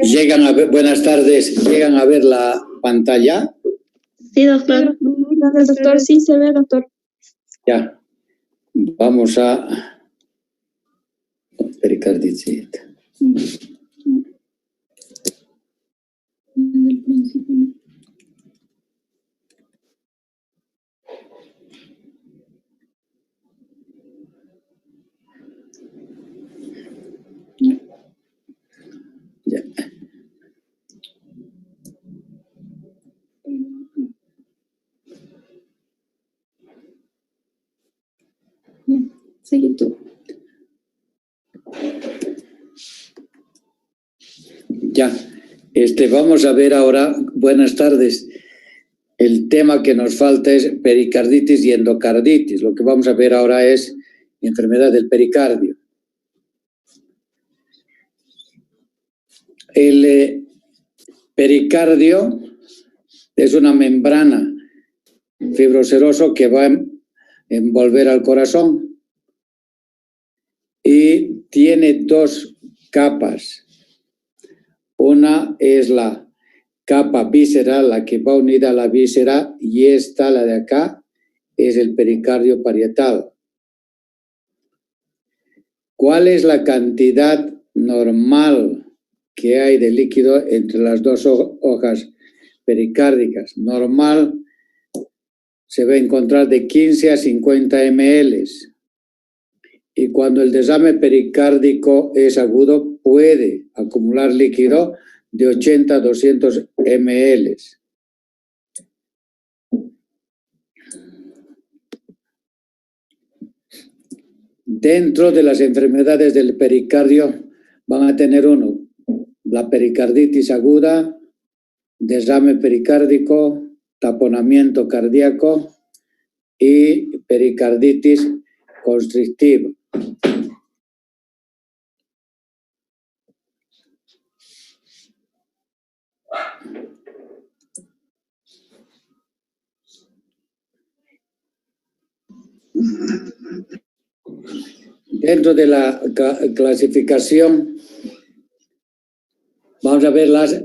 Llegan a ver, buenas tardes, ¿llegan a ver la pantalla? Sí, doctor. Doctor, sí se ve, doctor. Ya, vamos a pericarditis. Ya. Sigue tú. Ya, vamos a ver ahora, buenas tardes. El tema que nos falta es pericarditis y endocarditis. Lo que vamos a ver ahora es enfermedad del pericardio. El pericardio es una membrana fibroserosa que va a envolver al corazón y tiene dos capas. Una es la capa visceral, la que va unida a la víscera, y esta, la de acá, es el pericardio parietal. ¿Cuál es la cantidad normal que hay de líquido entre las dos hojas pericárdicas? Normal se va a encontrar de 15 a 50 ml. Y cuando el desame pericárdico es agudo, puede acumular líquido de 80 a 200 ml. Dentro de las enfermedades del pericardio van a tener la pericarditis aguda, desame pericárdico, taponamiento cardíaco y pericarditis constrictiva. Dentro de la clasificación vamos a ver las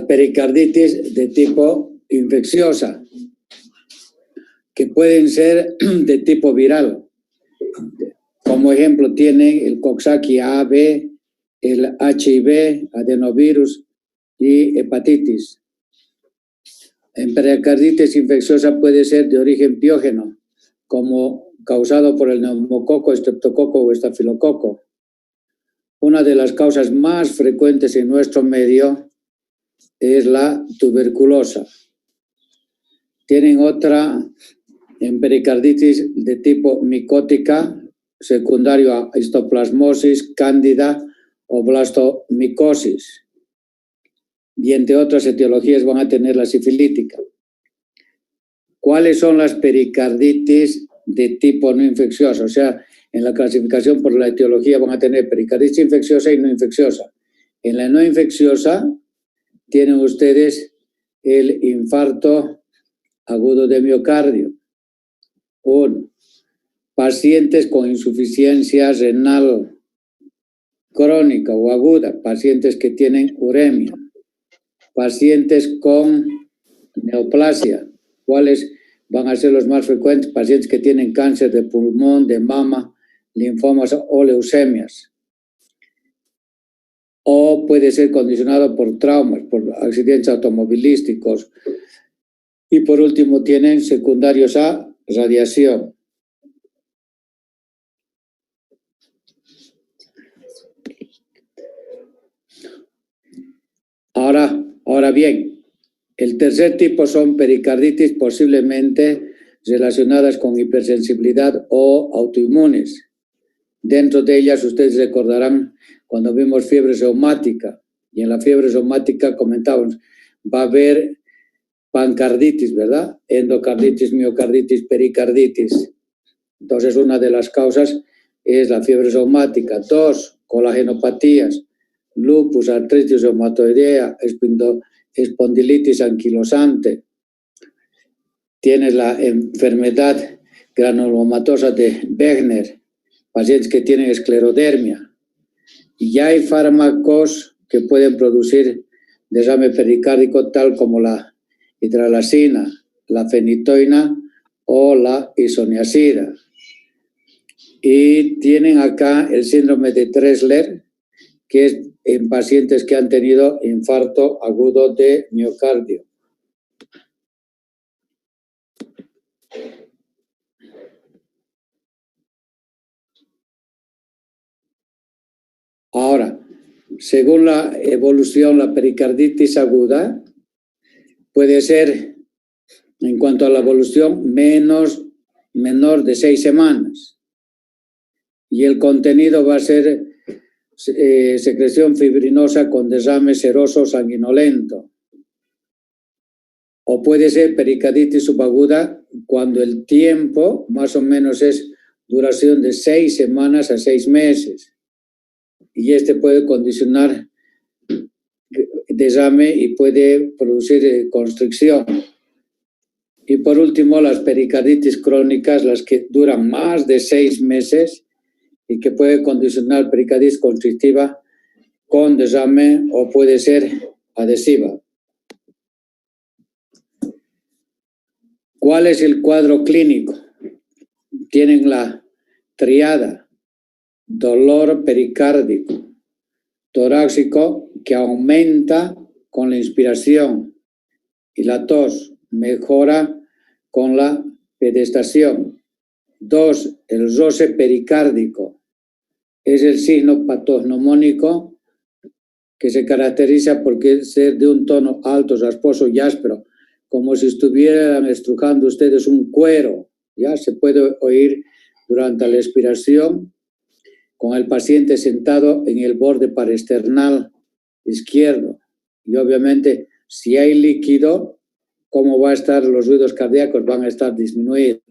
pericarditis de tipo infecciosa, que pueden ser de tipo viral. Como ejemplo tienen el Coxsackie AB, el HIV, adenovirus y hepatitis. En pericarditis infecciosa puede ser de origen piógeno, como causado por el neumococo, estreptococo o estafilococo. Una de las causas más frecuentes en nuestro medio es la tuberculosa. Tienen otra en pericarditis de tipo micótica, secundario a histoplasmosis, cándida o blastomicosis. Y entre otras etiologías van a tener la sifilítica. ¿Cuáles son las pericarditis de tipo no infecciosa? O sea, en la clasificación por la etiología van a tener pericarditis infecciosa y no infecciosa. En la no infecciosa tienen ustedes el infarto agudo de miocardio. 1. Pacientes con insuficiencia renal crónica o aguda, pacientes que tienen uremia, pacientes con neoplasia. ¿Cuáles van a ser los más frecuentes? Pacientes que tienen cáncer de pulmón, de mama, linfomas o leucemias. O puede ser condicionado por traumas, por accidentes automovilísticos. Y por último tienen secundarios a radiación. Ahora bien, el tercer tipo son pericarditis posiblemente relacionadas con hipersensibilidad o autoinmunes. Dentro de ellas ustedes recordarán cuando vimos fiebre reumática, y en la fiebre reumática comentábamos, va a haber pancarditis, ¿verdad? Endocarditis, miocarditis, pericarditis. Entonces una de las causas es la fiebre reumática. 2, colagenopatías, lupus, artritis reumatoidea, espondilitis anquilosante. tiene la enfermedad granulomatosa de Wegener, pacientes que tienen esclerodermia. Y ya hay fármacos que pueden producir derrame pericárdico, tal como la hidralazina, la fenitoína o la isoniazida. Y tienen acá el síndrome de Dressler, que es en pacientes que han tenido infarto agudo de miocardio. Ahora, según la evolución, la pericarditis aguda puede ser, en cuanto a la evolución, menor de 6 semanas. Y el contenido va a ser secreción fibrinosa con derrame seroso sanguinolento. O puede ser pericarditis subaguda cuando el tiempo más o menos es duración de 6 semanas a 6 meses. Y este puede condicionar derrame y puede producir constricción. Y por último, las pericarditis crónicas, las que duran más de 6 meses y que puede condicionar pericarditis constrictiva con derrame o puede ser adhesiva. ¿Cuál es el cuadro clínico? Tienen la triada: dolor pericárdico, torácico que aumenta con la inspiración y la tos mejora con la pedestación. 2. El roce pericárdico es el signo patognomónico que se caracteriza por ser de un tono alto, rasposo y áspero, como si estuvieran estrujando ustedes un cuero. Ya se puede oír durante la expiración, con el paciente sentado en el borde parasternal izquierdo. Y obviamente, si hay líquido, ¿cómo va a estar los ruidos cardíacos? Van a estar disminuidos.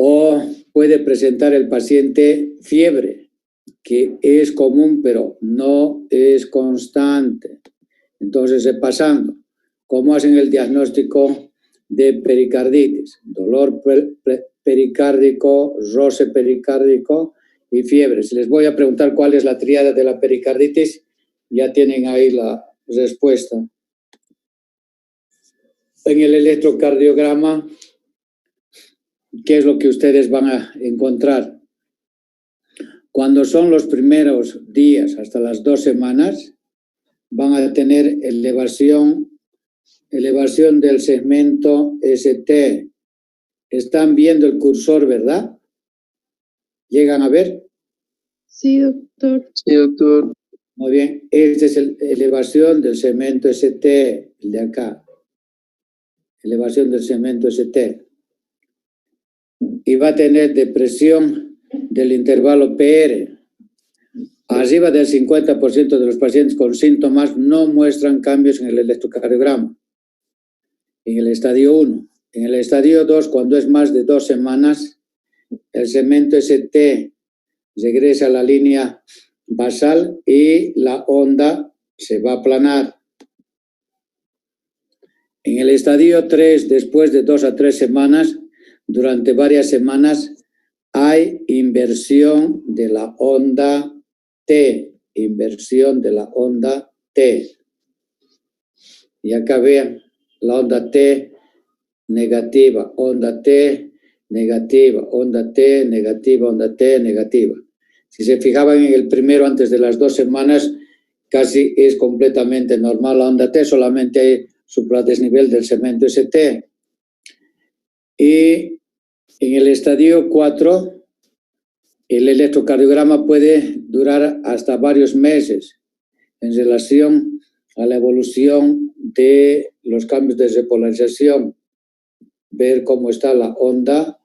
O puede presentar el paciente fiebre, que es común, pero no es constante. Entonces, pasando, ¿cómo hacen el diagnóstico de pericarditis? Dolor pericárdico, roce pericárdico y fiebre. Si les voy a preguntar cuál es la tríada de la pericarditis, ya tienen ahí la respuesta. En el electrocardiograma, ¿qué es lo que ustedes van a encontrar? Cuando son los primeros días, hasta las 2 semanas, van a tener elevación del segmento ST. Están viendo el cursor, ¿verdad? ¿Llegan a ver? Sí, doctor. Sí, doctor. Muy bien. Esta es la elevación del segmento ST, el de acá. Elevación del segmento ST. Y va a tener depresión del intervalo PR. Arriba del 50% de los pacientes con síntomas no muestran cambios en el electrocardiograma. En el estadio 1. En el estadio 2, cuando es más de 2 semanas, el segmento ST regresa a la línea basal y la onda se va a aplanar. En el estadio 3, después de 2 a 3 semanas, durante varias semanas, hay inversión de la onda T. Inversión de la onda T. Y acá vean la onda T negativa, onda T negativa, onda T negativa, onda T negativa. Si se fijaban en el primero antes de las 2 semanas, casi es completamente normal la onda T, solamente hay supradesnivel del segmento ST. Y en el estadio 4, el electrocardiograma puede durar hasta varios meses en relación a la evolución de los cambios de repolarización. Ver cómo está la onda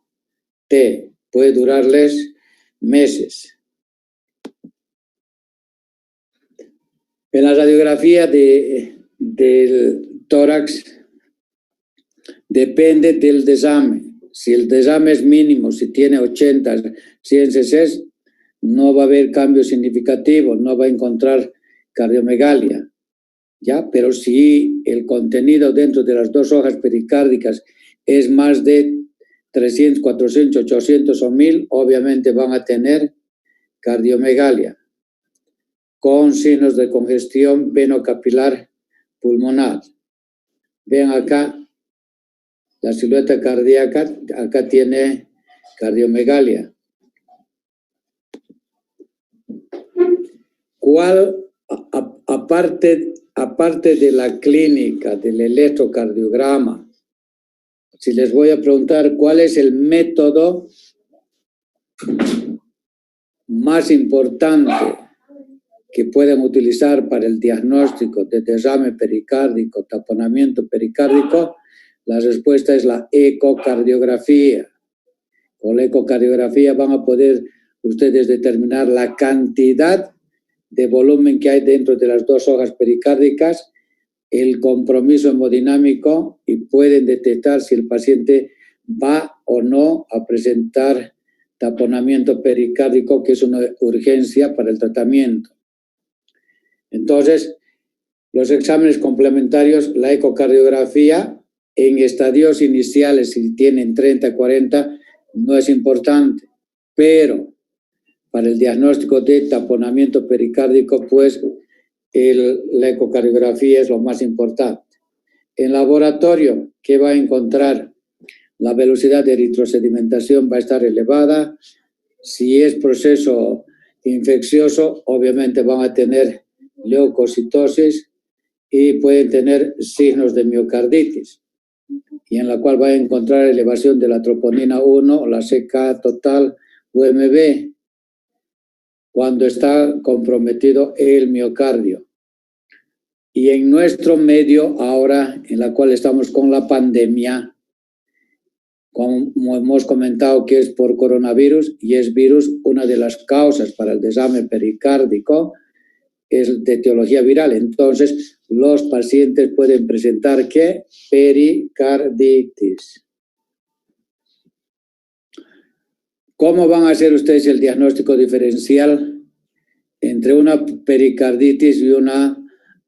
T. Puede durarles meses. En la radiografía del tórax depende del desame. Si el desame es mínimo, si tiene 80, 100 cc, no va a haber cambio significativo, no va a encontrar cardiomegalia. ¿Ya? Pero si el contenido dentro de las 2 hojas pericárdicas es más de 300, 400, 800 o 1000, obviamente van a tener cardiomegalia con signos de congestión venocapilar pulmonar. Ven acá la silueta cardíaca, acá tiene cardiomegalia. ¿Cuál, aparte de la clínica, del electrocardiograma, si les voy a preguntar cuál es el método más importante que pueden utilizar para el diagnóstico de derrame pericárdico, taponamiento pericárdico, la respuesta es la ecocardiografía. Con la ecocardiografía van a poder ustedes determinar la cantidad de volumen que hay dentro de las 2 hojas pericárdicas, el compromiso hemodinámico y pueden detectar si el paciente va o no a presentar taponamiento pericárdico, que es una urgencia para el tratamiento. Entonces, los exámenes complementarios, la ecocardiografía en estadios iniciales, si tienen 30, 40, no es importante, pero para el diagnóstico de taponamiento pericárdico, pues la ecocardiografía es lo más importante. En laboratorio, ¿qué va a encontrar? La velocidad de eritrosedimentación va a estar elevada. Si es proceso infeccioso, obviamente van a tener leucocitosis y pueden tener signos de miocarditis, y en la cual va a encontrar elevación de la troponina 1, la CK total, UMB, cuando está comprometido el miocardio. Y en nuestro medio ahora, en la cual estamos con la pandemia, como hemos comentado que es por coronavirus, y es virus, una de las causas para el desame pericárdico es de etiología viral. Entonces, los pacientes pueden presentar, ¿qué? Pericarditis. ¿Cómo van a hacer ustedes el diagnóstico diferencial entre una pericarditis y una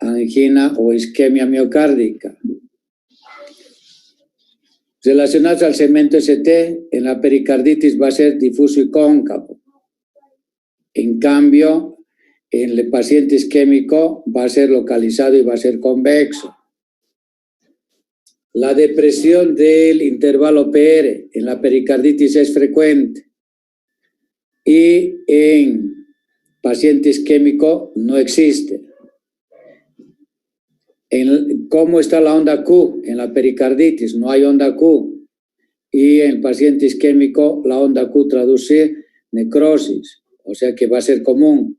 angina o isquemia miocárdica? Relacionados al segmento ST, en la pericarditis va a ser difuso y cóncavo. En cambio, en el paciente isquémico va a ser localizado y va a ser convexo. La depresión del intervalo PR en la pericarditis es frecuente y en paciente isquémico no existe. ¿Cómo está la onda Q? En la pericarditis no hay onda Q. Y en el paciente isquémico la onda Q traduce necrosis, o sea que va a ser común.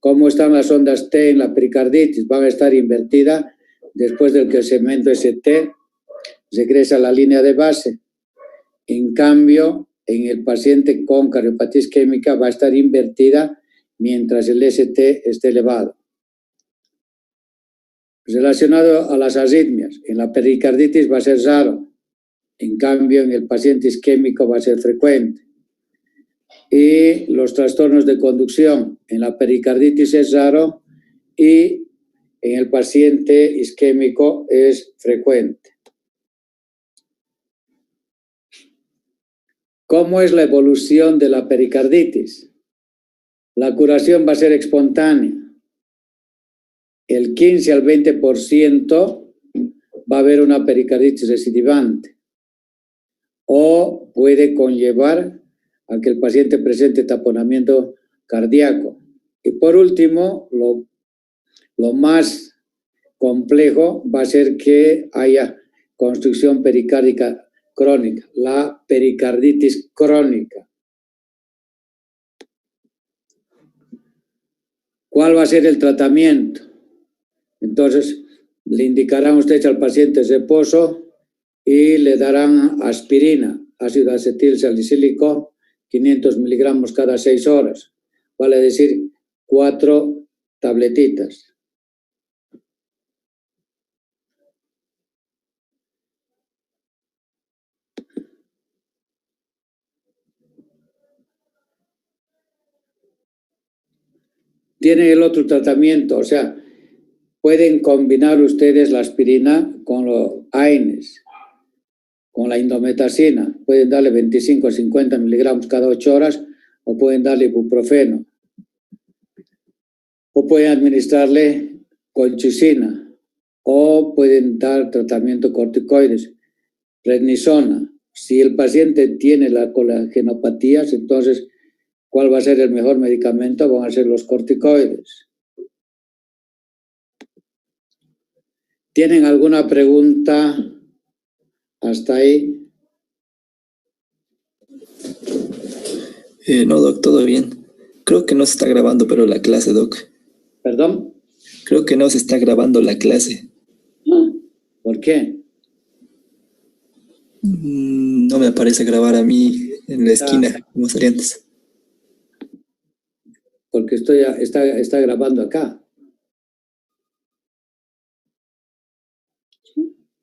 ¿Cómo están las ondas T en la pericarditis? Van a estar invertidas después del que el segmento ST regresa a la línea de base. En cambio, en el paciente con cardiopatía isquémica va a estar invertida mientras el ST esté elevado. Relacionado a las arritmias, en la pericarditis va a ser raro, en cambio en el paciente isquémico va a ser frecuente. Y los trastornos de conducción, en la pericarditis es raro y en el paciente isquémico es frecuente. ¿Cómo es la evolución de la pericarditis? La curación va a ser espontánea. El 15 al 20% va a haber una pericarditis recidivante o puede conllevar a que el paciente presente taponamiento cardíaco. Y por último, lo más complejo va a ser que haya constricción pericárdica crónica, la pericarditis crónica. ¿Cuál va a ser el tratamiento? Entonces, le indicarán ustedes al paciente reposo y le darán aspirina, ácido acetil salicílico, 500 miligramos cada 6 horas. Vale decir, 4 tabletitas. Tienen el otro tratamiento, o sea, pueden combinar ustedes la aspirina con los AINES, con la indometacina. Pueden darle 25 o 50 miligramos cada 8 horas o pueden darle ibuprofeno. O pueden administrarle colchicina o pueden dar tratamiento corticoides, prednisona. Si el paciente tiene la colagenopatías, entonces, ¿cuál va a ser el mejor medicamento? Van a ser los corticoides. ¿Tienen alguna pregunta hasta ahí? No, doc, todo bien. Creo que no se está grabando, pero la clase, doc. ¿Perdón? Creo que no se está grabando la clase. ¿Por qué? No me aparece grabar a mí en la esquina, como salía antes. Porque está grabando acá.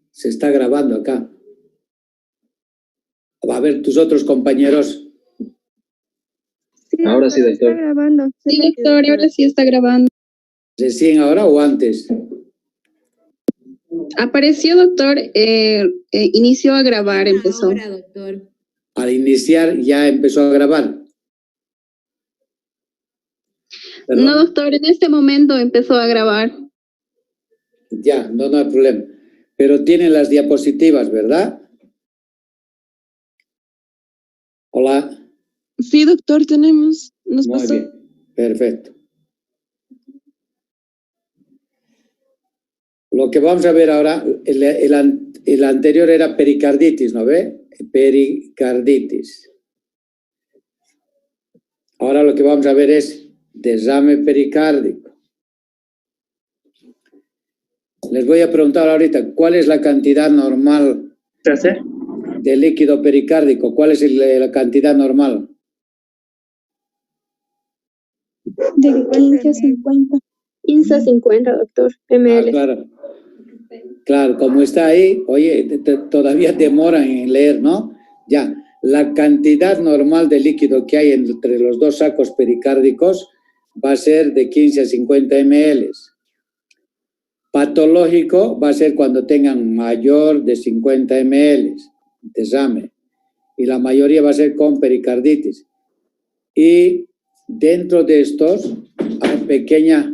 Se está grabando acá. A ver, tus otros compañeros. Sí, Ahora sí, doctor. Está grabando. Sí, doctor, ahora sí está grabando. ¿Recién ahora o antes? Apareció, doctor, inició a grabar, empezó. Ahora, doctor. Al iniciar ya empezó a grabar. ¿Perdón? No, doctor, en este momento empezó a grabar. Ya, no hay problema. Pero tienen las diapositivas, ¿verdad? Hola. Sí, doctor, tenemos. Nos Muy pasó. bien, perfecto. Lo que vamos a ver ahora, el anterior era pericarditis, ¿no ve? Pericarditis. Ahora lo que vamos a ver es derrame pericárdico. Les voy a preguntar ahorita, ¿cuál es la cantidad normal de líquido pericárdico? ¿Cuál es la cantidad normal? De 15 a 50. 15 a 50, doctor, ml. Claro. Claro, como está ahí, oye, todavía demoran en leer, ¿no? Ya, la cantidad normal de líquido que hay entre los dos sacos pericárdicos va a ser de 15 a 50 ml. Patológico va a ser cuando tengan mayor de 50 ml de examen. Y la mayoría va a ser con pericarditis. Y dentro de estos hay pequeña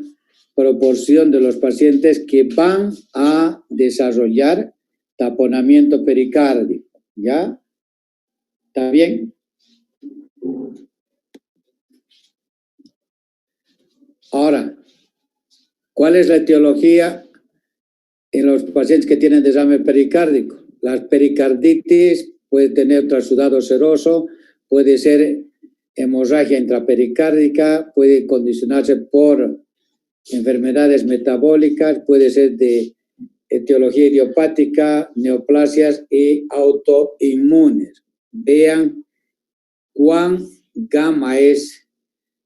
proporción de los pacientes que van a desarrollar taponamiento pericárdico, ¿ya? ¿Está bien? Ahora, ¿cuál es la etiología en los pacientes que tienen desame pericárdico? La pericarditis puede tener trasudado seroso, puede ser hemorragia intrapericárdica, puede condicionarse por enfermedades metabólicas, puede ser de etiología idiopática, neoplasias y autoinmunes. Vean cuán gama es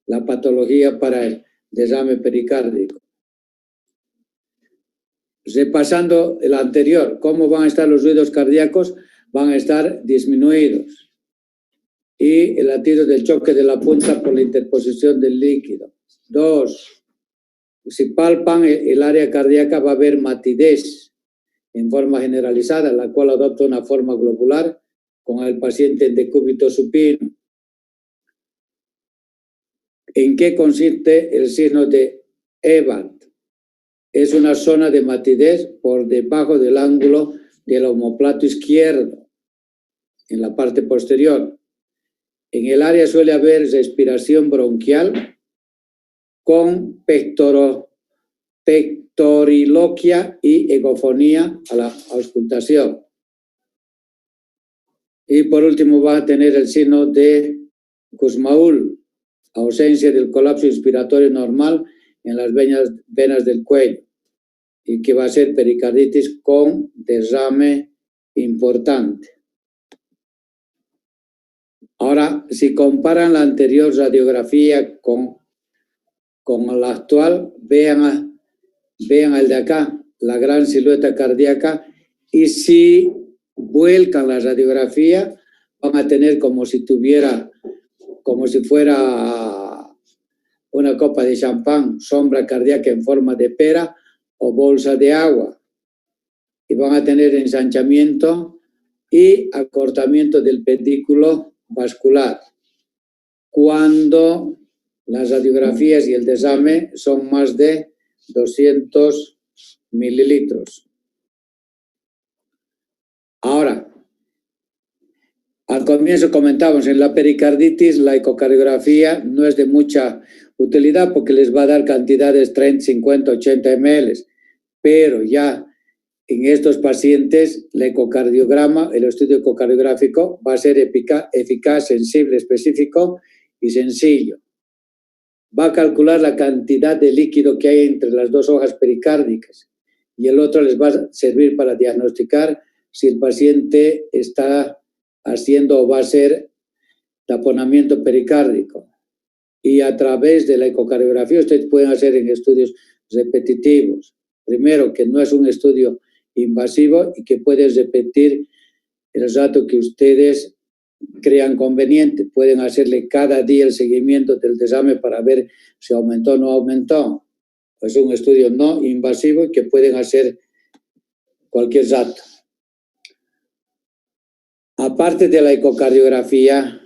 la patología para el derrame pericárdico. Repasando el anterior, ¿cómo van a estar los ruidos cardíacos? Van a estar disminuidos. Y el latido del choque de la punta por la interposición del líquido. 2. Si palpan el área cardíaca va a haber matidez en forma generalizada, la cual adopta una forma globular con el paciente en decúbito supino. ¿En qué consiste el signo de Evert? Es una zona de matidez por debajo del ángulo del omóplato izquierdo, en la parte posterior. En el área suele haber respiración bronquial con pectoriloquia y egofonía a la auscultación. Y por último va a tener el signo de Kussmaul, ausencia del colapso inspiratorio normal en las venas del cuello, y que va a ser pericarditis con derrame importante. Ahora, si comparan la anterior radiografía con la actual, vean el de acá, la gran silueta cardíaca, y si vuelcan la radiografía, van a tener como si fuera una copa de champán, sombra cardíaca en forma de pera, o bolsa de agua y van a tener ensanchamiento y acortamiento del pedículo vascular cuando las radiografías y el desame son más de 200 mililitros. Ahora, al comienzo comentábamos, en la pericarditis la ecocardiografía no es de mucha utilidad porque les va a dar cantidades 30, 50, 80 ml, pero ya en estos pacientes el ecocardiograma, el estudio ecocardiográfico va a ser eficaz, sensible, específico y sencillo. Va a calcular la cantidad de líquido que hay entre las dos hojas pericárdicas y el otro les va a servir para diagnosticar si el paciente está haciendo o va a hacer taponamiento pericárdico. Y a través de la ecocardiografía ustedes pueden hacer en estudios repetitivos. Primero, que no es un estudio invasivo y que pueden repetir el dato que ustedes crean conveniente. Pueden hacerle cada día el seguimiento del desame para ver si aumentó o no aumentó. Es un estudio no invasivo y que pueden hacer cualquier dato. Aparte de la ecocardiografía,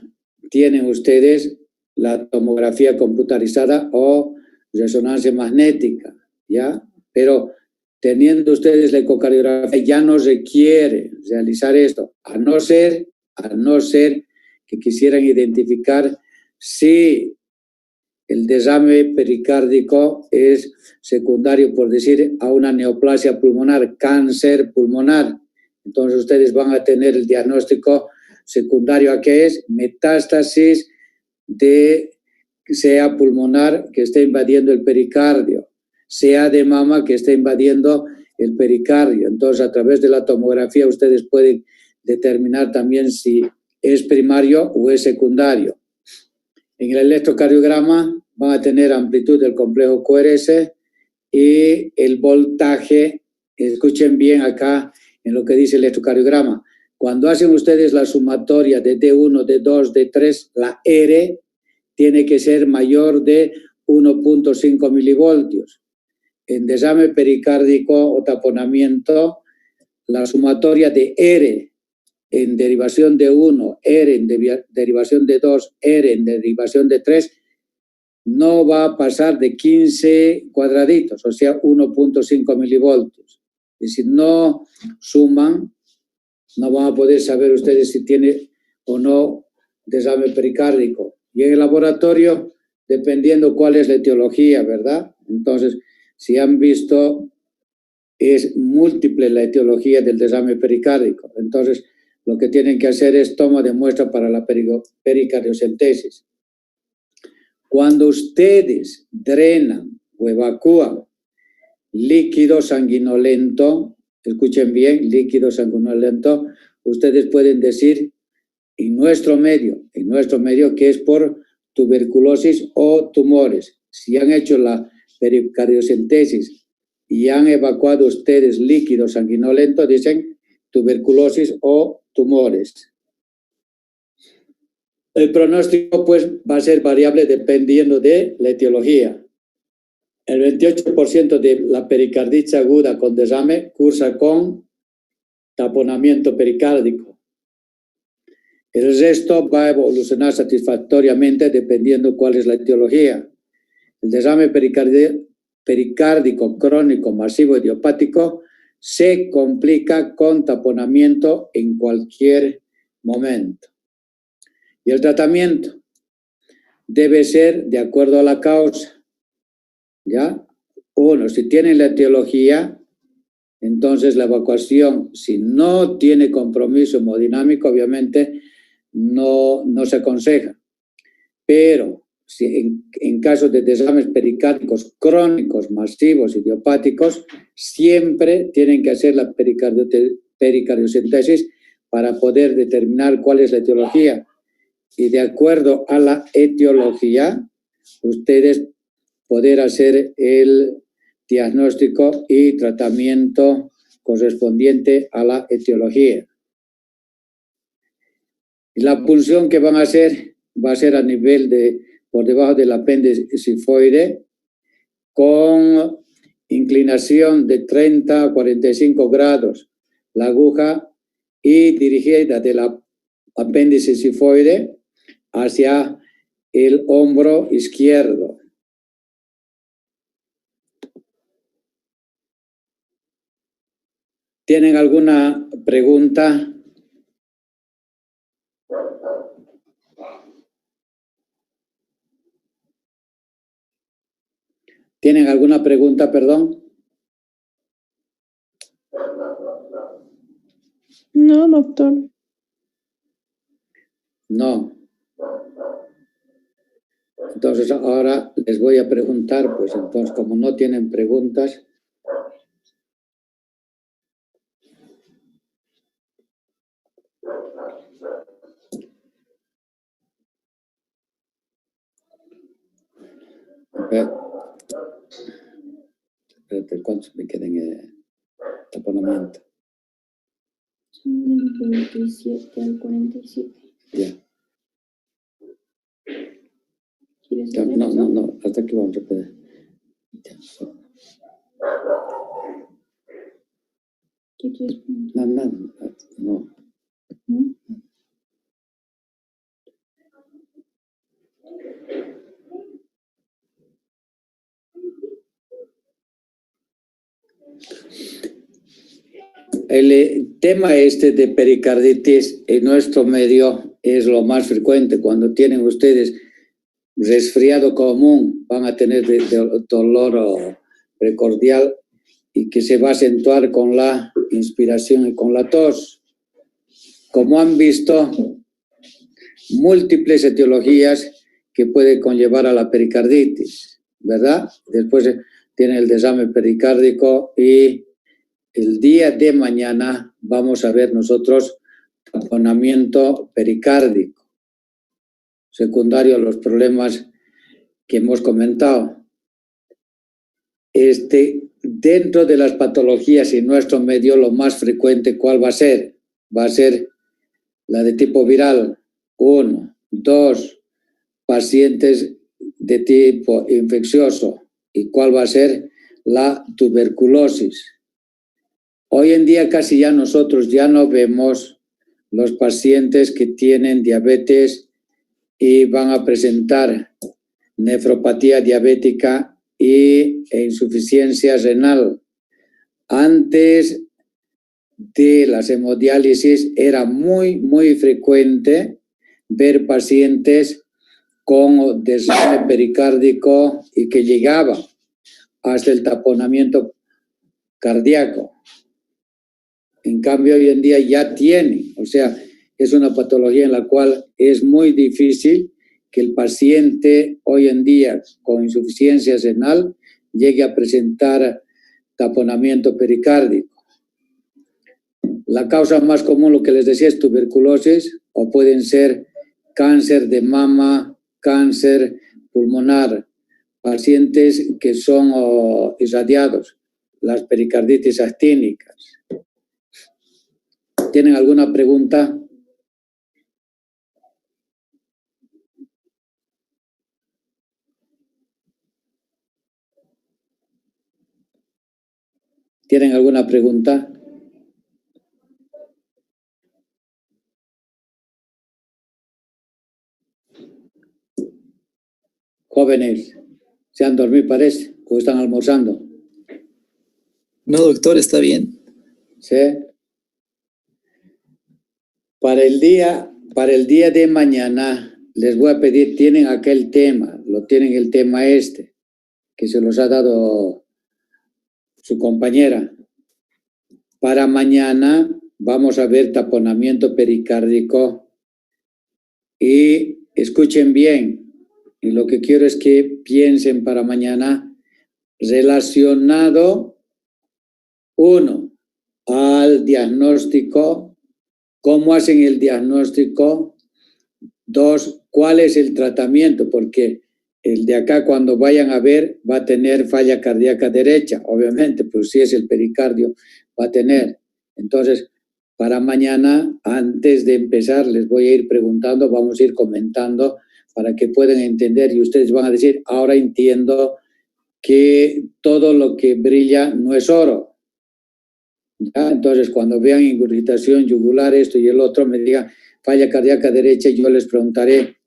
tienen ustedes la tomografía computarizada o resonancia magnética, ¿ya? Pero teniendo ustedes la ecocardiografía ya no requiere realizar esto, a no ser que quisieran identificar si el desame pericárdico es secundario, por decir, a una neoplasia pulmonar, cáncer pulmonar. Entonces ustedes van a tener el diagnóstico secundario a qué es metástasis de sea pulmonar que esté invadiendo el pericardio, sea de mama que esté invadiendo el pericardio. Entonces a través de la tomografía ustedes pueden determinar también si es primario o es secundario. En el electrocardiograma van a tener amplitud del complejo QRS y el voltaje. Escuchen bien acá en lo que dice el electrocardiograma. Cuando hacen ustedes la sumatoria de D1, D2, D3, la R tiene que ser mayor de 1.5 milivoltios. En desame pericárdico o taponamiento, la sumatoria de R en derivación de 1, R en derivación de 2, R en derivación de 3, no va a pasar de 15 cuadraditos, o sea, 1.5 milivoltios. Y si no suman, no van a poder saber ustedes si tiene o no desame pericárdico. Y en el laboratorio, dependiendo cuál es la etiología, ¿verdad? Entonces, si han visto, es múltiple la etiología del desame pericárdico. Entonces, lo que tienen que hacer es toma de muestra para la pericardiocentesis. Cuando ustedes drenan o evacúan líquido sanguinolento, escuchen bien, líquido sanguinolento, ustedes pueden decir en nuestro medio que es por tuberculosis o tumores. Si han hecho la pericardiocentesis y han evacuado ustedes líquido sanguinolento, dicen tuberculosis o tumores. El pronóstico pues va a ser variable dependiendo de la etiología. El 28% de la pericarditis aguda con desame cursa con taponamiento pericárdico. El resto va a evolucionar satisfactoriamente dependiendo cuál es la etiología. El desame pericárdico crónico masivo idiopático se complica con taponamiento en cualquier momento. Y el tratamiento debe ser de acuerdo a la causa. ¿Ya? Uno, si tienen la etiología, entonces la evacuación, si no tiene compromiso hemodinámico, obviamente no se aconseja. Pero si en caso de desames pericárdicos crónicos, masivos, idiopáticos, siempre tienen que hacer la pericardiocentesis para poder determinar cuál es la etiología. Y de acuerdo a la etiología, ustedes poder hacer el diagnóstico y tratamiento correspondiente a la etiología. Y la punción que van a hacer va a ser a nivel de, por debajo del apéndice sifoide, con inclinación de 30 a 45 grados la aguja y dirigida del apéndice sifoide hacia el hombro izquierdo. ¿Tienen alguna pregunta? ¿Tienen alguna pregunta, perdón? No, doctor. No. Entonces ahora les voy a preguntar, pues entonces como no tienen preguntas. Espérate, ¿cuántos me quedan en taponamiento? Son del 27 al 47. Ya. ¿Quieres Ya, saber no, eso? no, no, hasta aquí vamos a pedir. Ya. ¿Qué quieres preguntar? No, no, no. ¿No? El tema este de pericarditis en nuestro medio es lo más frecuente. Cuando tienen ustedes resfriado común, van a tener dolor precordial y que se va a acentuar con la inspiración y con la tos. Como han visto, múltiples etiologías que puede conllevar a la pericarditis, ¿verdad? Después tiene el desame pericárdico y el día de mañana vamos a ver nosotros taponamiento pericárdico, secundario a los problemas que hemos comentado. Dentro de las patologías en nuestro medio, lo más frecuente, ¿cuál va a ser? Va a ser la de tipo viral. 1, 2, pacientes de tipo infeccioso. ¿Y cuál va a ser? La tuberculosis. Hoy en día casi ya nosotros ya no vemos los pacientes que tienen diabetes y van a presentar nefropatía diabética e insuficiencia renal. Antes de las hemodiálisis era muy frecuente ver pacientes con desastre pericárdico y que llegaba hasta el taponamiento cardíaco. En cambio, hoy en día ya tiene, o sea, es una patología en la cual es muy difícil que el paciente hoy en día con insuficiencia renal llegue a presentar taponamiento pericárdico. La causa más común, lo que les decía, es tuberculosis o pueden ser cáncer de mama, cáncer pulmonar, pacientes que son irradiados, las pericarditis actínicas. ¿Tienen alguna pregunta? ¿Tienen alguna pregunta? Jóvenes, ¿se han dormido parece? ¿O están almorzando? No, doctor, está bien. ¿Sí? Para el día de mañana les voy a pedir, tienen aquel tema, lo tienen el tema este, que se los ha dado su compañera. Para mañana vamos a ver taponamiento pericárdico y escuchen bien, y lo que quiero es que piensen para mañana relacionado, 1, al diagnóstico, cómo hacen el diagnóstico, 2, cuál es el tratamiento, porque el de acá cuando vayan a ver va a tener falla cardíaca derecha, obviamente, pues si es el pericardio va a tener. Entonces, para mañana, antes de empezar, les voy a ir preguntando, vamos a ir comentando para que puedan entender y ustedes van a decir, ahora entiendo que todo lo que brilla no es oro. ¿Ya? Entonces, cuando vean ingurgitación yugular, esto y el otro, me digan falla cardíaca derecha, yo les preguntaré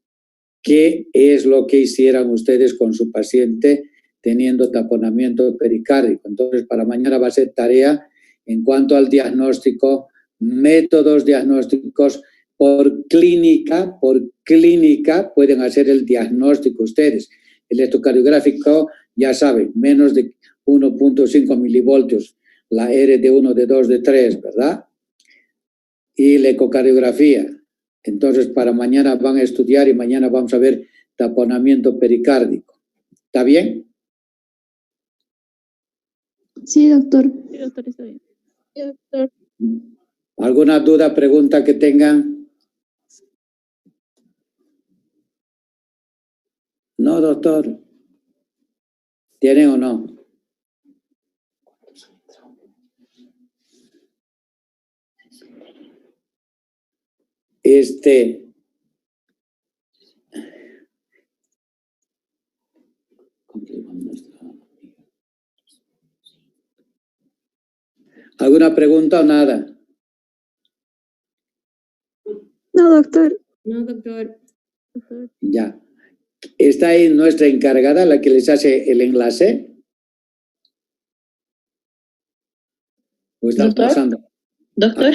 qué es lo que hicieran ustedes con su paciente teniendo taponamiento pericárdico. Entonces, para mañana va a ser tarea en cuanto al diagnóstico, métodos diagnósticos por clínica pueden hacer el diagnóstico ustedes. El electrocardiográfico, ya saben, menos de 1.5 milivoltios, la R de 1, de 2, de 3, ¿verdad? Y la ecocardiografía. Entonces, para mañana van a estudiar y mañana vamos a ver taponamiento pericárdico. ¿Está bien? Sí, doctor. Sí, doctor, está bien. Sí, doctor. ¿Alguna duda, pregunta que tengan? No, doctor. ¿Tienen o no? ¿Alguna pregunta o nada? No, doctor. No, doctor. Ya. ¿Está ahí nuestra encargada, la que les hace el enlace? ¿O están ¿Doctor? pasando? Doctor,